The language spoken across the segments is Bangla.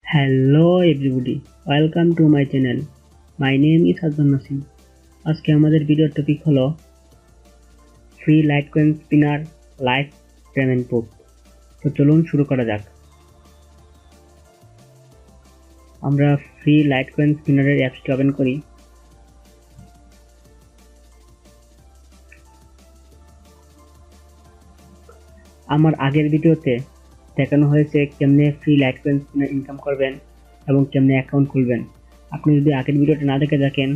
Hello everybody, welcome to my channel. My name is Shadman. আজকে আমাদের ভিডিওর টপিক হলো free Litecoin spinner live payment proof. তো চলুন শুরু করা যাক। আমরা ফ্রি লাইটকয়েন স্পিনারের অ্যাপসটি ওপেন করি। আমার আগের ভিডিওতে দেখানো হয়েছে কেমনে ফ্রি লাইটকয়েন স্পিনার ইনকাম করবেন এবং কেমনে অ্যাকাউন্ট খুলবেন। আপনি যদি আগের ভিডিওটা না দেখে থাকেন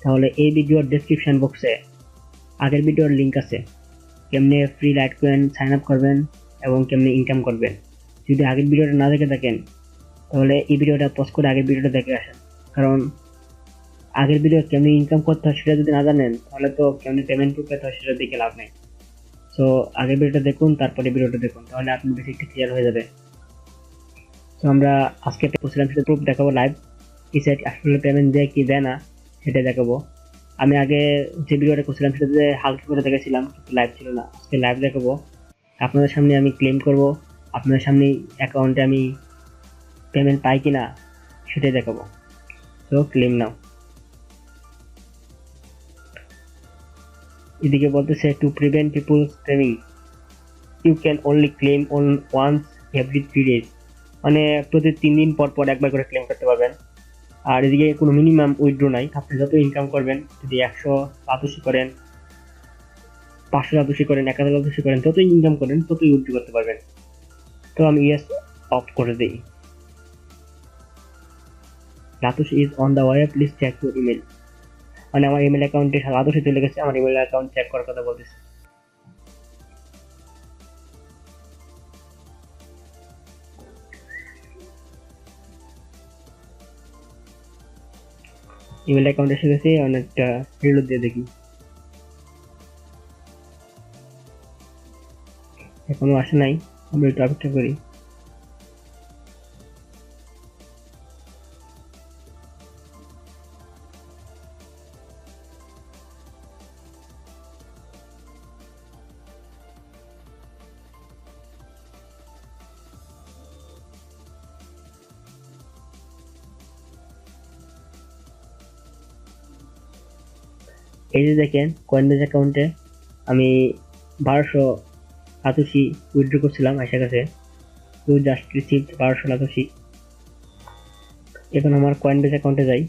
তাহলে এই ভিডিওর ডেসক্রিপশন বক্সে আগের ভিডিওর লিঙ্ক আছে, কেমনে ফ্রি লাইটকয়েন সাইন আপ করবেন এবং কেমনে ইনকাম করবেন। যদি আগের ভিডিওটা না দেখে থাকেন তাহলে এই ভিডিওটা পজ করে আগের ভিডিওটা দেখে আসেন, কারণ আগের ভিডিও কেমনে ইনকাম করতে হয় সেটা যদি না জানেন তাহলে তো কেমনে পেমেন্ট প্রুফ পেতে হয় সেটা দেখে লাভ নেই। সো আগের ভিডিওটা দেখুন, তারপরে ভিডিওটা দেখুন, তাহলে আপনি বেসিকটা ক্লিয়ার হয়ে যাবে। তো আমরা আজকে করছিলাম সেটা প্রুফ দেখাবো লাইভ। এই সাইট আসলে পেমেন্ট দেয় কি দেয় না সেটা দেখাবো। আমি আগে যে ভিডিওটা করছিলাম সেটাতে হালকা করে দেখেছিলাম, কিন্তু লাইভ ছিল না। আজকে লাইভ দেখাবো, আপনাদের সামনে আমি ক্লেম করব, আপনাদের সামনে অ্যাকাউন্টে আমি পেমেন্ট পাই কিনা সেটাই দেখাবো। তো ক্লেম নাও। এদিকে বলতেছে to prevent people scamming you can only claim on once every 3 days, মানে প্রতি 3 দিন পর পর একবার করে ক্লেম করতে পারবেন। আর এদিকে কোনো মিনিমাম উইথড্র নাই, আপনি যত ইনকাম করবেন, যদি 100 লাতুষি করেন, 500 লাতুষি করেন, 1000 লাতুষি করেন, যতই ইনকাম করেন ততই উইথড্র করতে পারবেন। তো আমি ইয়েস অফ করে দিই। লাতুষি is on the way, please check your email, মানে আমার ইমেল অ্যাকাউন্টে লাতুষি চলে গেছে, আমার ইমেল অ্যাকাউন্ট চেক করার কথা বলতেছে। ইমেল অ্যাকাউন্ট এসে গেছে, অনেকটা রিলোড দিয়ে দেখি, এখনো আসে নাই। আমরা একটু অপেক্ষা করি। এই যে দেখেন কয়েনবেজ অ্যাকাউন্টে আমি 1200 লাতুষি উইথড্র করছিলাম, আশা কাছে ইউ জাস্ট রিসিভড 1200 লাতুষি। এখন আমার কয়েনবেজ অ্যাকাউন্টে যাই।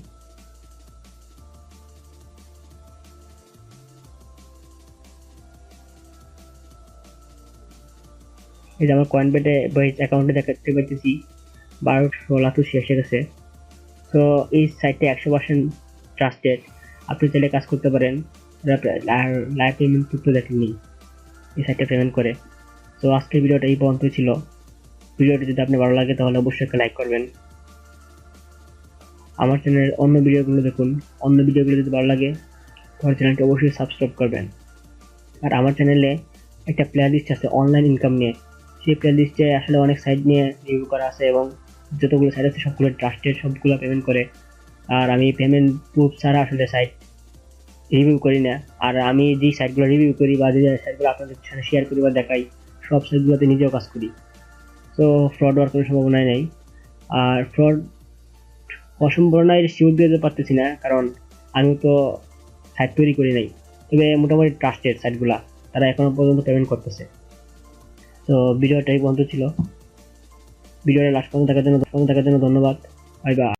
এই যে আমার কয়েনবেজে অ্যাকাউন্টে দেখতে পাইতেছি 1200 লাতুষি এসে গেছে। তো এই সাইটটা 100% ট্রাস্টেড, আপনি চাইলে কাজ করতে পারেন। আর লাইভ পেমেন্ট করতে দেখেননি, এই সাইটটা পেমেন্ট করে। তো আজকের ভিডিওটা এই পর্যন্ত ছিল। ভিডিওটি যদি আপনার ভালো লাগে তাহলে অবশ্যই একটা লাইক করবেন। আমার চ্যানেলের অন্য ভিডিওগুলো দেখুন, অন্য ভিডিওগুলো যদি ভালো লাগে তাহলে চ্যানেলটি অবশ্যই সাবস্ক্রাইব করবেন। আর আমার চ্যানেলে একটা প্লে লিস্ট আছে অনলাইন ইনকাম নিয়ে, সেই প্লে লিস্টে আসলে অনেক সাইট নিয়ে রিভিউ করা আছে এবং যতগুলো সাইট আছে সবগুলো ট্রাস্টেড, সবগুলো পেমেন্ট করে। আর আমি পেমেন্ট প্রুফ ছাড়া আসলে সাইট রিভিউ করি না। আর আমি যে সাইটগুলো রিভিউ করি বা যে সাইটগুলো আপনাদের সাথে শেয়ার করি বা দেখাই, সব সাইটগুলোতে নিজেও কাজ করি। তো ফ্রড হওয়ার কোনো সম্ভাবনাই নেই। আর ফ্রড অসম্ভাবনায় শিওর দিতে পারতেছি না, কারণ আমি তো সাইট তৈরি করি নাই। তবে মোটামুটি ট্রাস্টেড সাইটগুলা তারা এখনো পর্যন্ত পেমেন্ট করতেছে। তো ভিডিওটাই বন্ধ ছিল। ভিডিওটা লাস্ট পর্যন্ত দেখার জন্য ধন্যবাদ। Bye bye.